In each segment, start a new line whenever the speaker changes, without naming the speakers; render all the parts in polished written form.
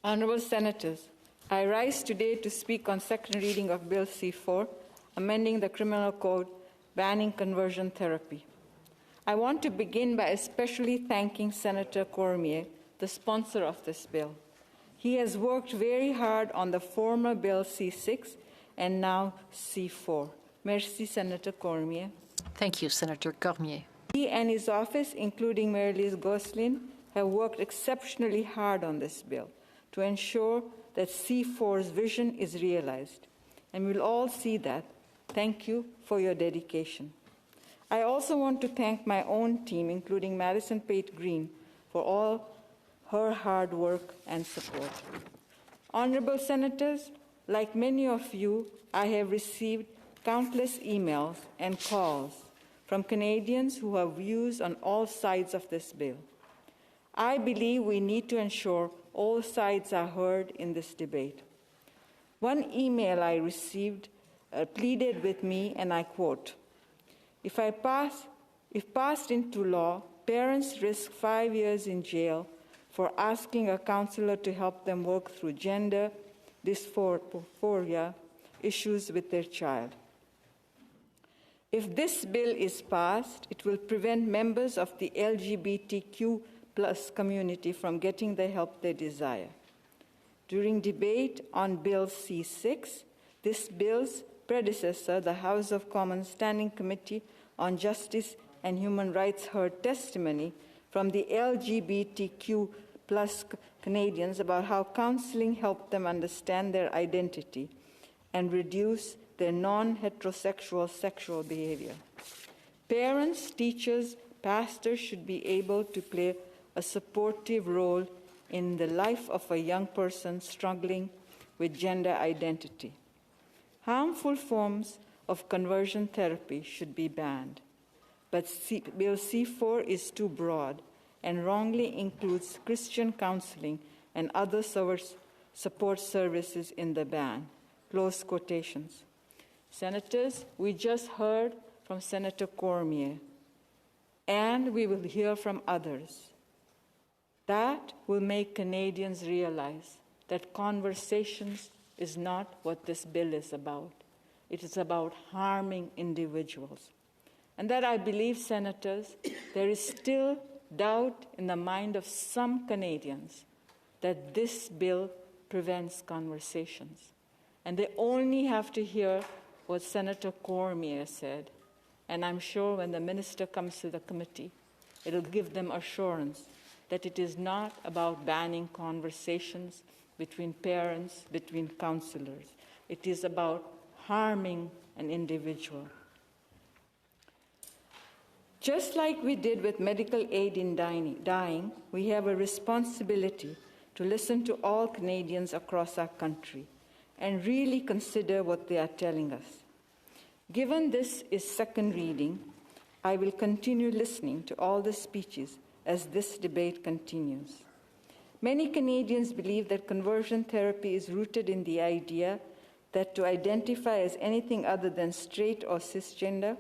Honorable Senators, I rise today to speak on second reading of Bill C-4, amending the Criminal Code, banning conversion therapy. I want to begin by especially thanking Senator Cormier, the sponsor of this bill. He has worked very hard on the former Bill C-6 and now C-4. Merci, Senator Cormier.
Thank you, Senator Cormier.
He and his office, including Mary-Lise Gosselin, have worked exceptionally hard on this bill to ensure that C-4's vision is realized. And we'll all see that. Thank you for your dedication. I also want to thank my own team, including Madison Pate Green, for all her hard work and support. Honorable Senators, like many of you, I have received countless emails and calls from Canadians who have views on all sides of this bill. I believe we need to ensure all sides are heard in this debate. One email I received pleaded with me, and I quote, if passed into law, parents risk 5 years in jail for asking a counselor to help them work through gender dysphoria issues with their child. If this bill is passed, it will prevent members of the LGBTQ+ community from getting the help they desire. During debate on Bill C-6, this bill's predecessor, the House of Commons Standing Committee on Justice and Human Rights, heard testimony from the LGBTQ+ Canadians about how counseling helped them understand their identity and reduce their non-heterosexual sexual behavior. Parents, teachers, pastors should be able to play a supportive role in the life of a young person struggling with gender identity. Harmful forms of conversion therapy should be banned, but Bill C-4 is too broad and wrongly includes Christian counseling and other support services in the ban. Close quotations. Senators, we just heard from Senator Cormier, and we will hear from others. That will make Canadians realize that conversations is not what this bill is about. It is about harming individuals. And that I believe, Senators, there is still doubt in the mind of some Canadians that this bill prevents conversations. And they only have to hear what Senator Cormier said. And I'm sure when the minister comes to the committee, it'll give them assurance that it is not about banning conversations between parents, between counselors. It is about harming an individual. Just like we did with medical aid in dying, we have a responsibility to listen to all Canadians across our country and really consider what they are telling us. Given this is second reading, I will continue listening to all the speeches as this debate continues. Many Canadians believe that conversion therapy is rooted in the idea that to identify as anything other than straight or cisgender,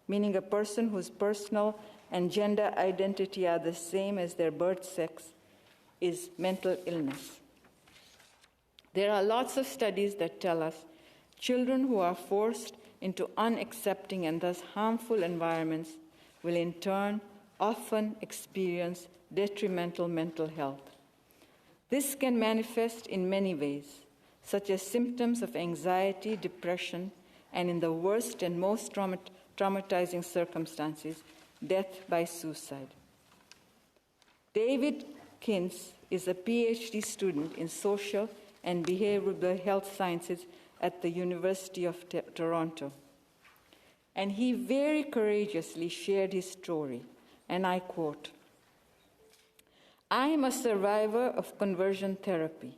meaning a person whose personal and gender identity are the same as their birth sex, is mental illness. There are lots of studies that tell us children who are forced into unaccepting and thus harmful environments will in turn often experience detrimental mental health. This can manifest in many ways, such as symptoms of anxiety, depression, and in the worst and most traumatizing circumstances, death by suicide. David Kintz is a PhD student in social and behavioral health sciences at the University of Toronto. And he very courageously shared his story, and I quote, "I am a survivor of conversion therapy,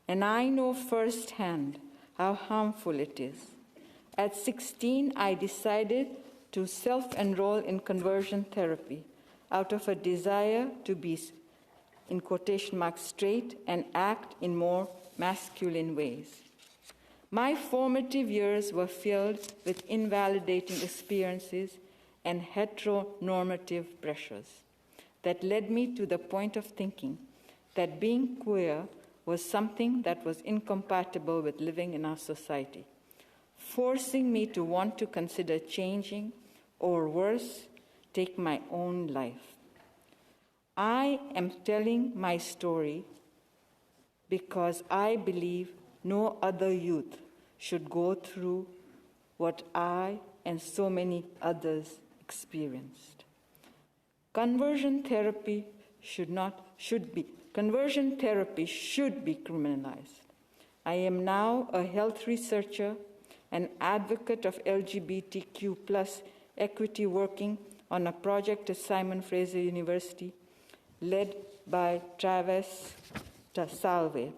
and I know firsthand how harmful it is. At 16, I decided to self-enroll in conversion therapy out of a desire to be, in quotation marks, straight and act in more masculine ways. My formative years were filled with invalidating experiences and heteronormative pressures that led me to the point of thinking that being queer was something that was incompatible with living in our society, forcing me to want to consider changing, or worse, take my own life. I am telling my story because I believe no other youth should go through what I and so many others experienced. Conversion therapy should be criminalized. I am now a health researcher, an advocate of LGBTQ plus equity, working on a project at Simon Fraser University led by Travis Salve.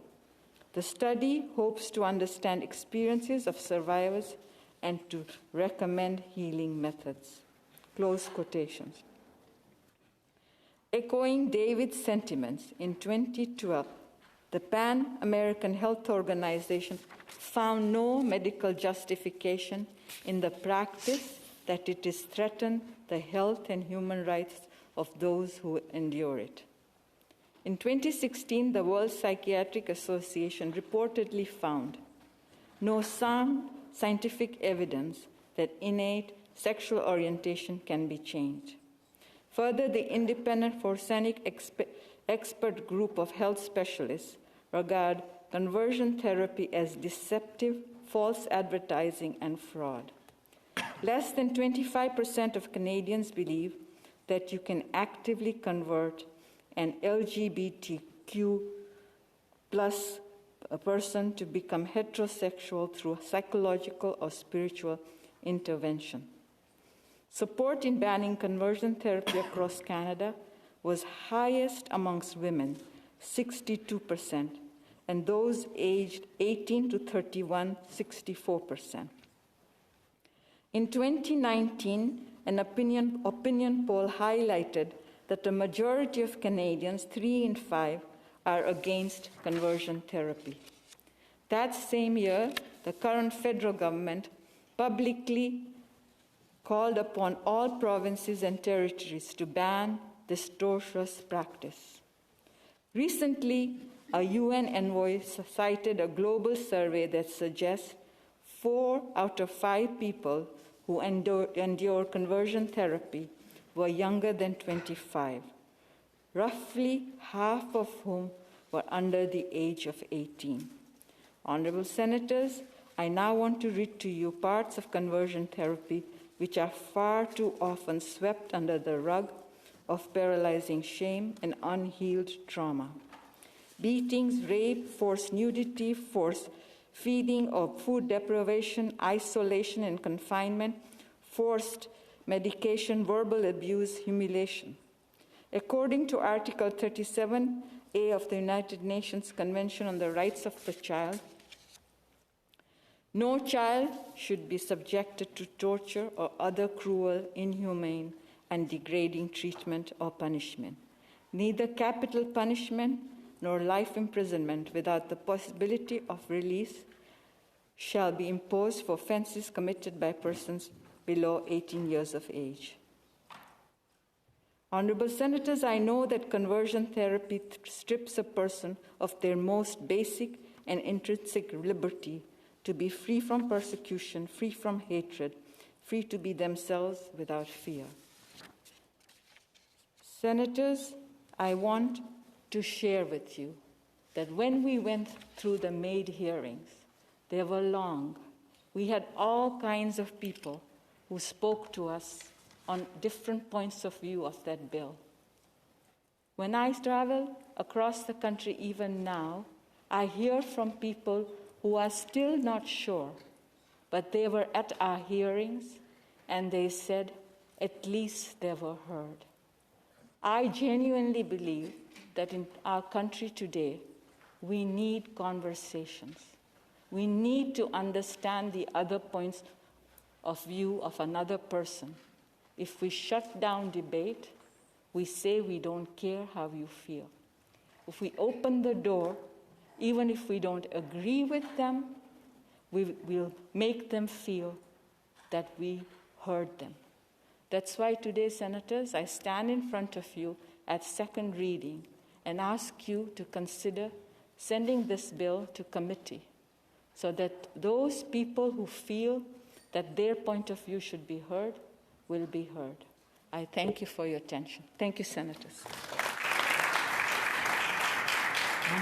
The study hopes to understand experiences of survivors and to recommend healing methods. Close quotations. Echoing David's sentiments, in 2012, the Pan American Health Organization found no medical justification in the practice that it is threatened the health and human rights of those who endure it. In 2016, the World Psychiatric Association reportedly found no sound scientific evidence that innate sexual orientation can be changed. Further, the independent Forsanic expert group of health specialists regard conversion therapy as deceptive, false advertising, and fraud. Less than 25% of Canadians believe that you can actively convert an LGBTQ plus a person to become heterosexual through psychological or spiritual intervention. Support in banning conversion therapy across Canada was highest amongst women, 62%, and those aged 18 to 31, 64%. In 2019, an opinion poll highlighted that a majority of Canadians, 3 in 5, are against conversion therapy. That same year, the current federal government publicly called upon all provinces and territories to ban this torturous practice. Recently, a UN envoy cited a global survey that suggests 4 out of 5 people who endure conversion therapy were younger than 25, roughly half of whom were under the age of 18. Honorable Senators, I now want to read to you parts of conversion therapy which are far too often swept under the rug of paralyzing shame and unhealed trauma. Beatings, rape, forced nudity, forced feeding or food deprivation, isolation and confinement, forced medication, verbal abuse, humiliation. According to Article 37A of the United Nations Convention on the Rights of the Child, no child should be subjected to torture or other cruel, inhumane, and degrading treatment or punishment. Neither capital punishment nor life imprisonment without the possibility of release shall be imposed for offenses committed by persons below 18 years of age. Honorable Senators, I know that conversion therapy strips a person of their most basic and intrinsic liberty to be free from persecution, free from hatred, free to be themselves without fear. Senators, I want to share with you that when we went through the MAID hearings, they were long. We had all kinds of people who spoke to us on different points of view of that bill. When I travel across the country, even now, I hear from people who are still not sure, but they were at our hearings and they said, at least they were heard. I genuinely believe that in our country today, we need conversations. We need to understand the other points of view of another person. If we shut down debate, we say we don't care how you feel. If we open the door, even if we don't agree with them, we will make them feel that we heard them. That's why today, Senators, I stand in front of you at second reading and ask you to consider sending this bill to committee so that those people who feel that their point of view should be heard will be heard. I thank you for your attention. Thank you, Senators.